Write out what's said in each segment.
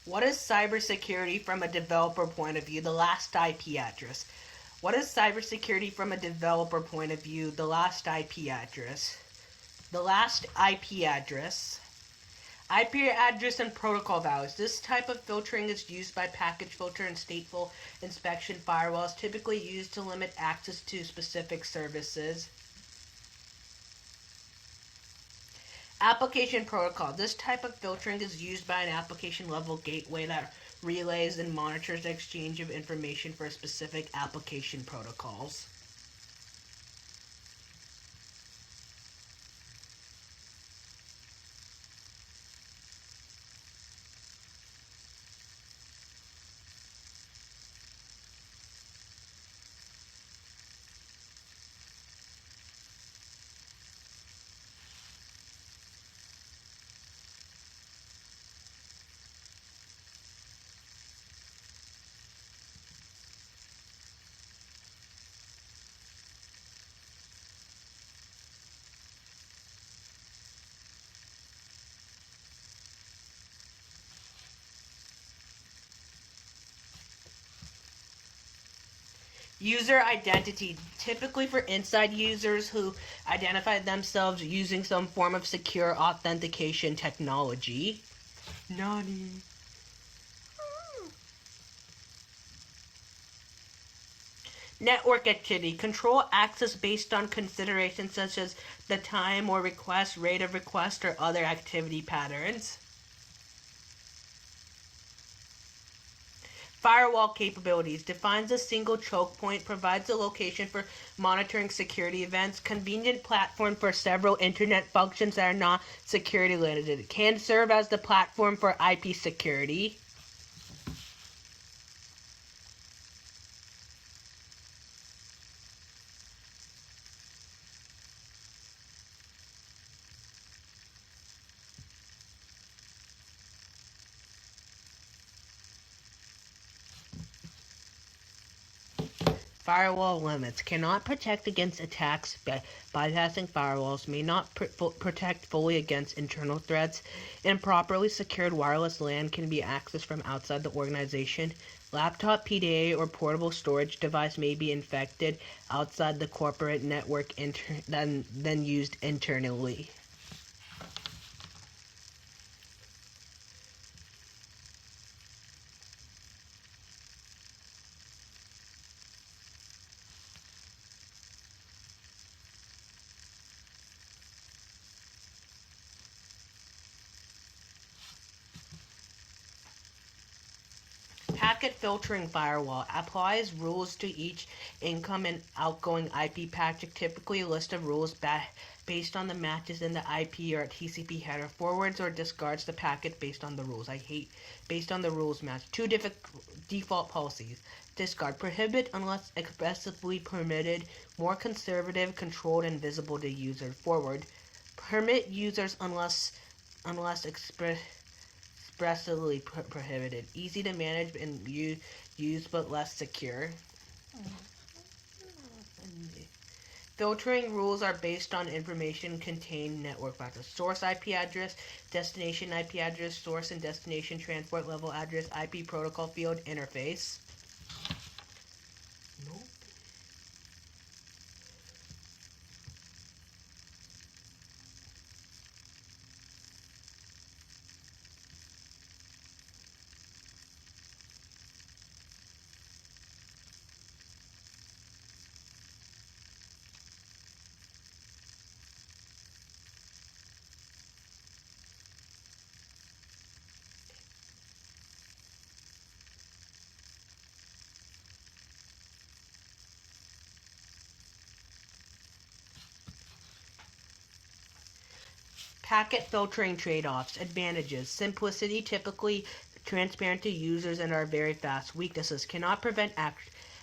What is cybersecurity from a developer point of view? The last IP address. What is cybersecurity from a developer point of view? The last IP address. The last IP address. IP address and protocol values. This type of filtering is used by package filter and stateful inspection firewalls, typically used to limit access to specific services. Application protocol. This type of filtering is used by an application level gateway that relays and monitors the exchange of information for specific application protocols. User identity, typically for inside users who identify themselves using some form of secure authentication technology. Nani? Network activity, control access based on considerations such as the time or request, rate of request, or other activity patterns. Firewall capabilities defines a single choke point, provides a location for monitoring security events, convenient platform for several internet functions that are not security limited. It can serve as the platform for IP security. Firewall limits cannot protect against attacks. Bypassing firewalls may not protect fully against internal threats. Improperly secured wireless LAN can be accessed from outside the organization. Laptop PDA or portable storage device may be infected outside the corporate network than used internally. Packet filtering firewall applies rules to each incoming and outgoing IP packet, typically a list of rules based on the matches in the IP or TCP header, forwards or discards the packet based on the rules. I hate based on the rules match. Two default policies. Discard. Prohibit unless expressly permitted. More conservative, controlled, and visible to user. Forward. Permit users unless expressly prohibited. Easy to manage and use but less secure. Filtering rules are based on information contained network factors. Source IP address, destination IP address, source and destination transport level address, IP protocol field, interface. Nope. Packet filtering trade-offs. Advantages. Simplicity, typically transparent to users and are very fast. Weaknesses. Cannot prevent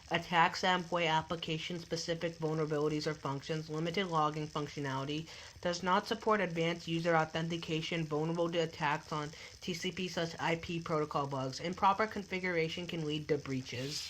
attacks that employ application-specific vulnerabilities or functions. Limited logging functionality. Does not support advanced user authentication. Vulnerable to attacks on TCP such IP protocol bugs. Improper configuration can lead to breaches.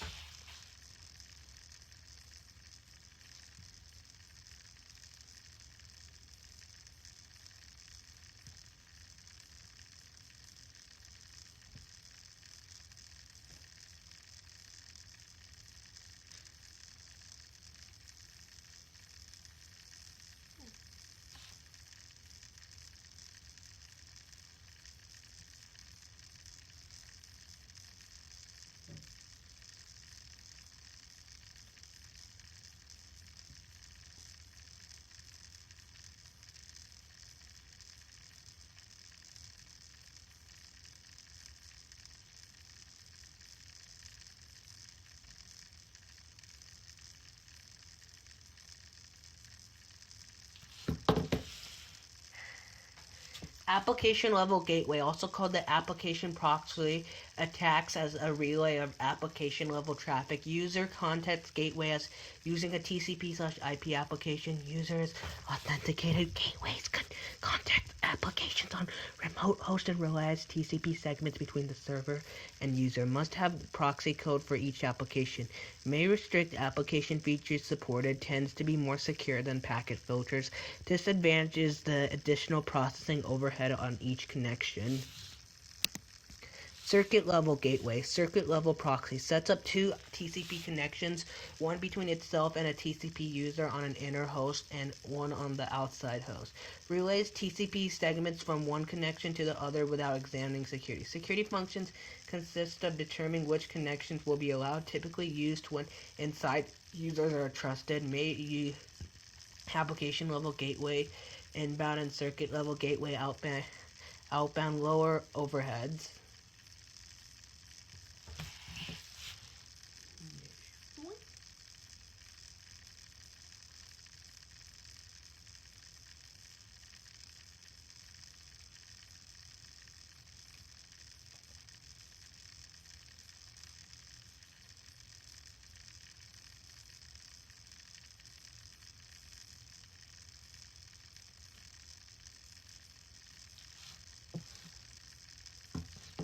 Application level gateway, also called the application proxy, attacks as a relay of application level traffic. User contacts gateway as using a TCP/IP application. Users authenticated gateways contact applications on remote host and relies TCP segments between the server and user. Must have proxy code for each application. May restrict application features supported. Tends to be more secure than packet filters. Disadvantages the additional processing overhead on each connection. Circuit level gateway, circuit level proxy, sets up two TCP connections, one between itself and a TCP user on an inner host and one on the outside host. Relays TCP segments from one connection to the other without examining security. Security functions consist of determining which connections will be allowed, typically used when inside users are trusted. May application level gateway, inbound and circuit level gateway, outbound lower overheads.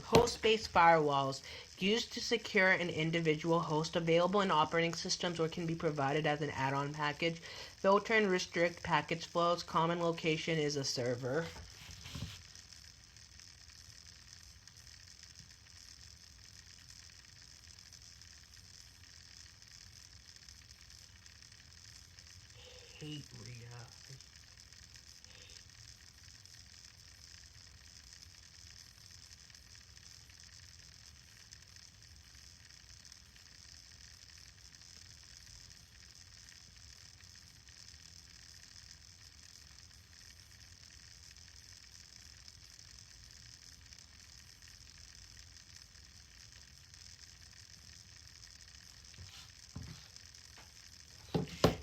Host-based firewalls, used to secure an individual host, available in operating systems or can be provided as an add-on package. Filter and restrict package flows. Common location is a server. Hate Rita.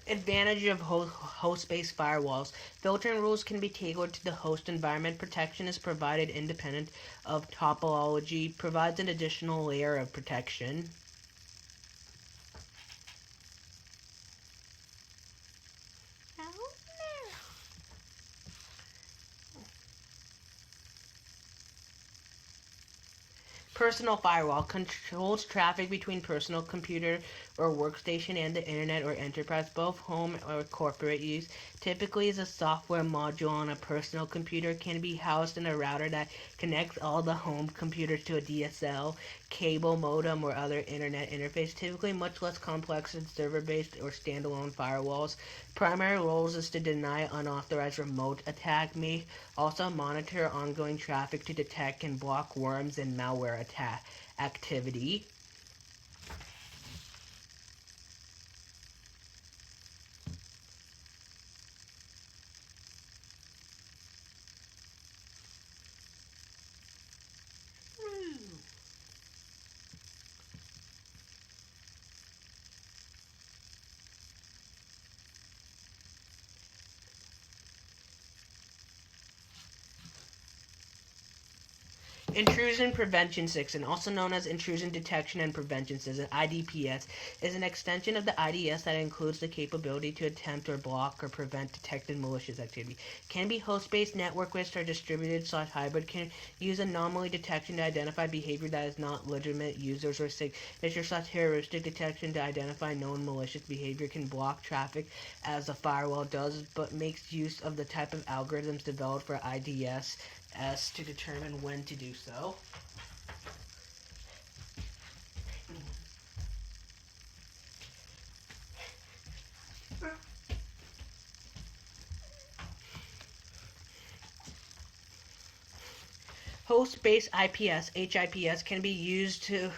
Advantage of host-based firewalls. Filtering rules can be tailored to the host environment. Protection is provided independent of topology. Provides an additional layer of protection. Personal firewall controls traffic between personal computer or workstation and the internet or enterprise, both home or corporate use. Typically is a software module on a personal computer, can be housed in a router that connects all the home computers to a DSL, cable modem, or other internet interface. Typically much less complex than server-based or standalone firewalls. Primary roles is to deny unauthorized remote attack. May also monitor ongoing traffic to detect and block worms and malware attack activity. Intrusion Prevention System, also known as Intrusion Detection and Prevention System, IDPS, is an extension of the IDS that includes the capability to attempt or block or prevent detected malicious activity. Can be host-based, network-based, or distributed/hybrid. Can use anomaly detection to identify behavior that is not legitimate users, or signature/heuristic detection to identify known malicious behavior. Can block traffic as a firewall does, but makes use of the type of algorithms developed for IDS as to determine when to do so. Host-based IPS, HIPS, can be used to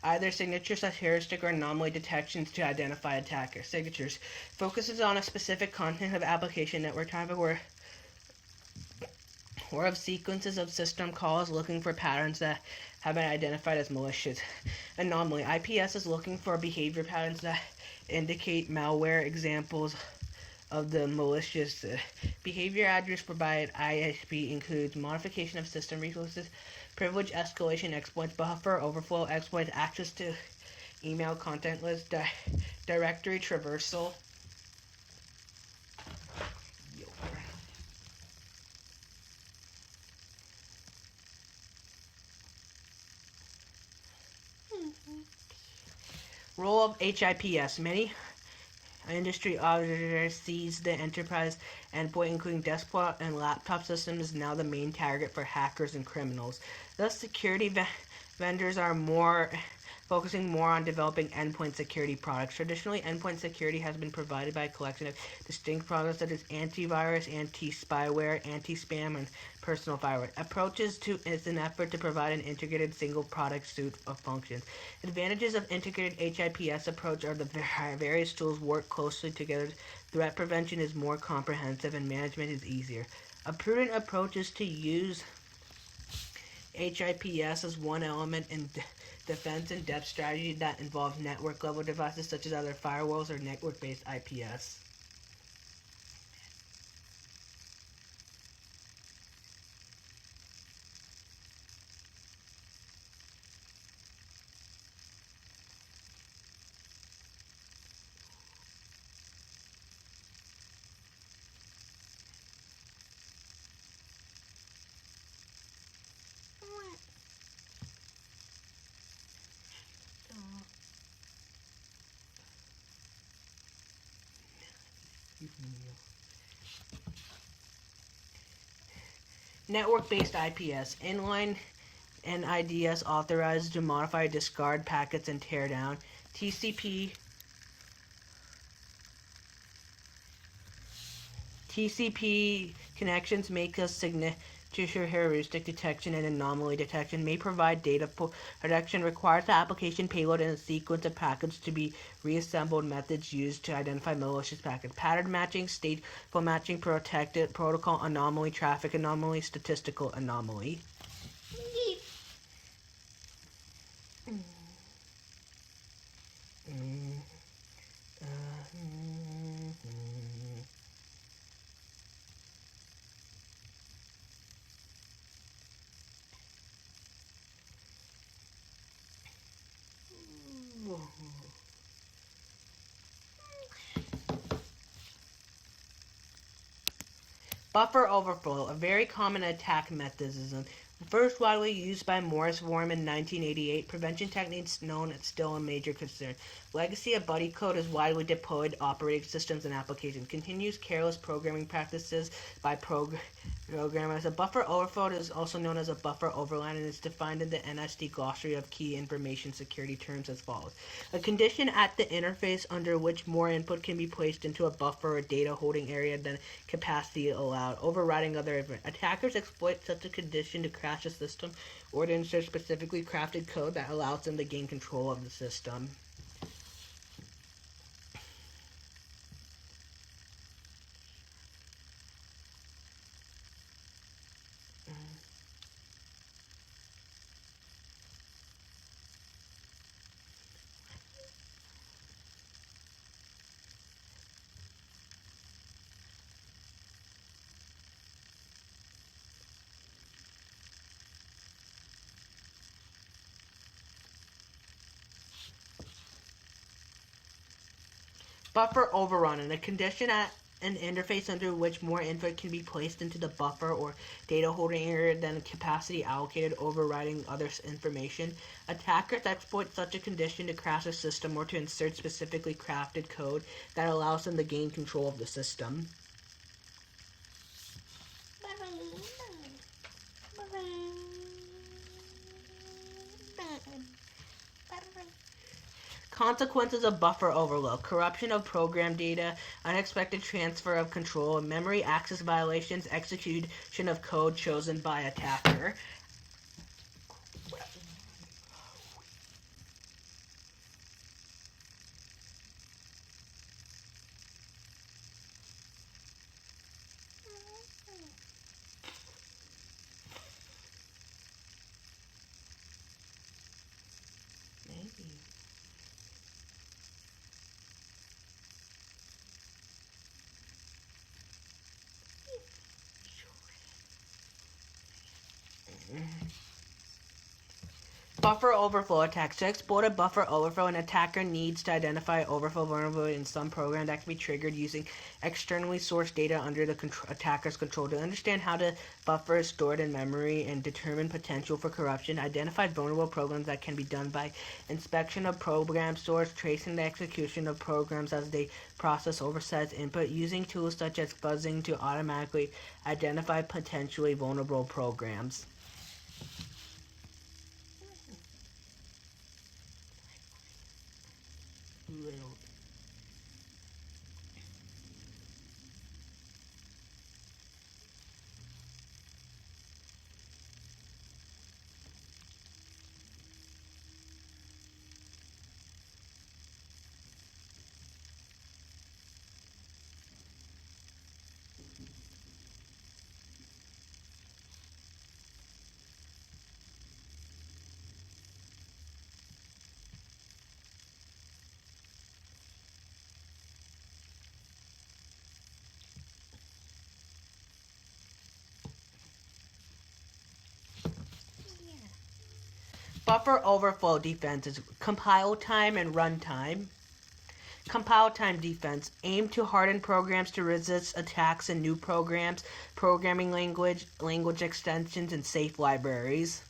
either signature/heuristic or anomaly detections to identify attacker. Signatures focuses on a specific content of application network traffic or of sequences of system calls looking for patterns that have been identified as malicious. Anomaly. IPS is looking for behavior patterns that indicate malware. Examples of the malicious behavior. Address provided ISP includes modification of system resources, privilege escalation exploits, buffer overflow exploits, access to email content list, directory traversal. Role of HIPS. Many industry auditors sees the enterprise endpoint, including desktop and laptop systems, is now the main target for hackers and criminals. Thus, security vendors are focusing more on developing endpoint security products. Traditionally, endpoint security has been provided by a collection of distinct products such as antivirus, anti-spyware, anti-spam, and personal firewall. Approaches to is an effort to provide an integrated single product suite of functions. Advantages of integrated HIPS approach are the various tools work closely together. Threat prevention is more comprehensive and management is easier. A prudent approach is to use HIPS as one element in defense and depth strategy that involves network level devices such as other firewalls or network based IPS. Network-based IPS. Inline NIDS authorized to modify, discard packets, and tear down. TCP connections make a signature heuristic detection and anomaly detection, may provide data protection, requires the application payload and a sequence of packets to be reassembled, methods used to identify malicious packets, pattern matching, stateful matching, protected protocol anomaly, traffic anomaly, statistical anomaly. Buffer overflow, a very common attack mechanism. First widely used by Morris Worm in 1988, prevention techniques known as still a major concern. Legacy of buddy code is widely deployed operating systems and applications. Continues careless programming practices by programmers. A buffer overflow is also known as a buffer overrun and is defined in the NSD glossary of key information security terms as follows. A condition at the interface under which more input can be placed into a buffer or data holding area than capacity allowed, overriding other events. Attackers exploit such a condition to crash a system or to insert specifically crafted code that allows them to gain control of the system. Buffer overrun, and a condition at an interface under which more input can be placed into the buffer or data holding area than capacity allocated, overriding other information. Attackers exploit such a condition to crash a system or to insert specifically crafted code that allows them to gain control of the system. Consequences of buffer overload: corruption of program data, unexpected transfer of control, memory access violations, execution of code chosen by attacker. Buffer overflow attacks. To exploit a buffer overflow, an attacker needs to identify overflow vulnerability in some program that can be triggered using externally sourced data under the attacker's control. To understand how the buffer is stored in memory and determine potential for corruption, identify vulnerable programs that can be done by inspection of program stores, tracing the execution of programs as they process oversized input, using tools such as fuzzing to automatically identify potentially vulnerable programs. Little. Buffer overflow defenses, compile time and runtime. Compile time defense, aim to harden programs to resist attacks in new programs, programming language, language extensions, and safe libraries.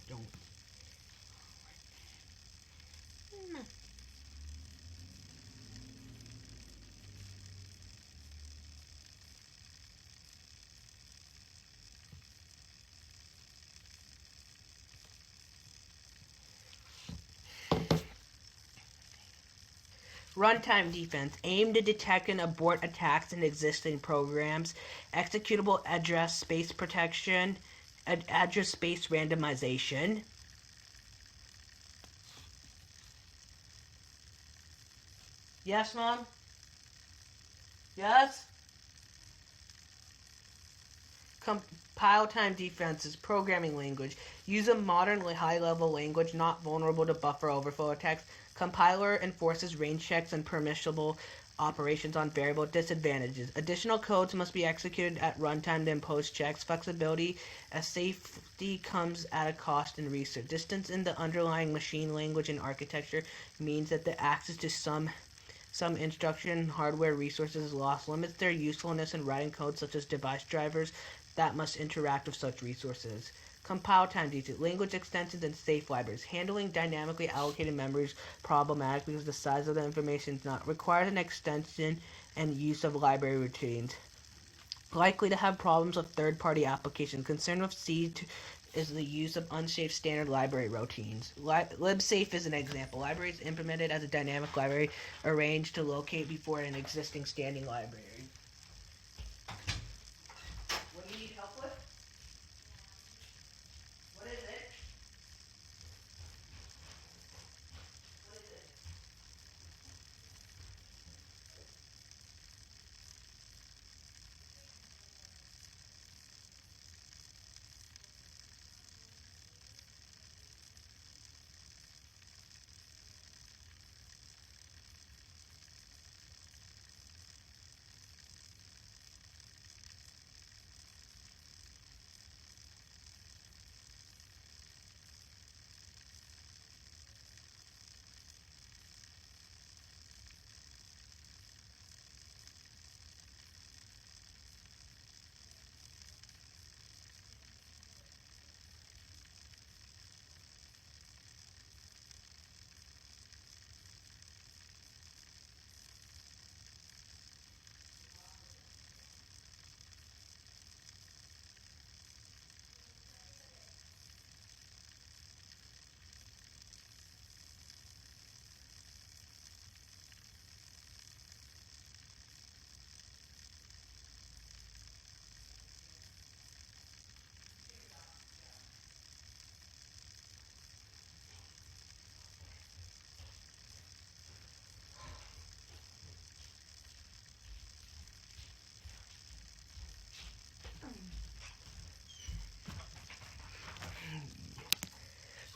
Don't. Runtime defense, aim to detect and abort attacks in existing programs, executable address space protection, address space randomization. Yes, Mom? Yes? Compile time defenses, programming language. Use a modern high-level language not vulnerable to buffer overflow attacks. Compiler enforces range checks and permissible operations on variable disadvantages. Additional codes must be executed at runtime to impose checks. Flexibility as safety comes at a cost in research. Distance in the underlying machine language and architecture means that the access to some instruction hardware resources is lost, limits their usefulness in writing code such as device drivers that must interact with such resources. Compile time details, language extensions, and safe libraries. Handling dynamically allocated memory is problematic because the size of the information is not requires an extension and use of library routines. Likely to have problems with third-party applications. Concern with C is the use of unsafe standard library routines. libsafe is an example. Library is implemented as a dynamic library arranged to locate before an existing standing library. What do you need help with? What is it? What is it?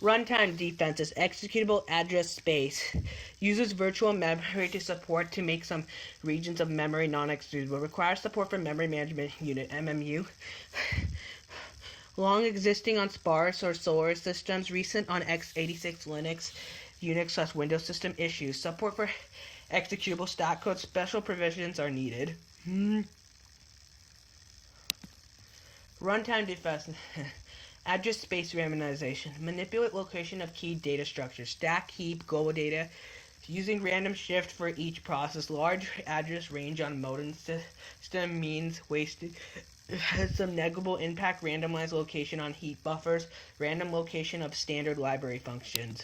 Runtime defense is executable address space. Uses virtual memory to support to make some regions of memory non-executable. Requires support for memory management unit (MMU). Long existing on sparse or Solaris systems. Recent on x86 Linux, Unix / Windows system. Issues. Support for executable stack code. Special provisions are needed. Runtime defense. Address space randomization. Manipulate location of key data structures. Stack, heap, global data. Using random shift for each process. Large address range on modem system means wasted. Has some negligible impact. Randomized location on heap buffers. Random location of standard library functions.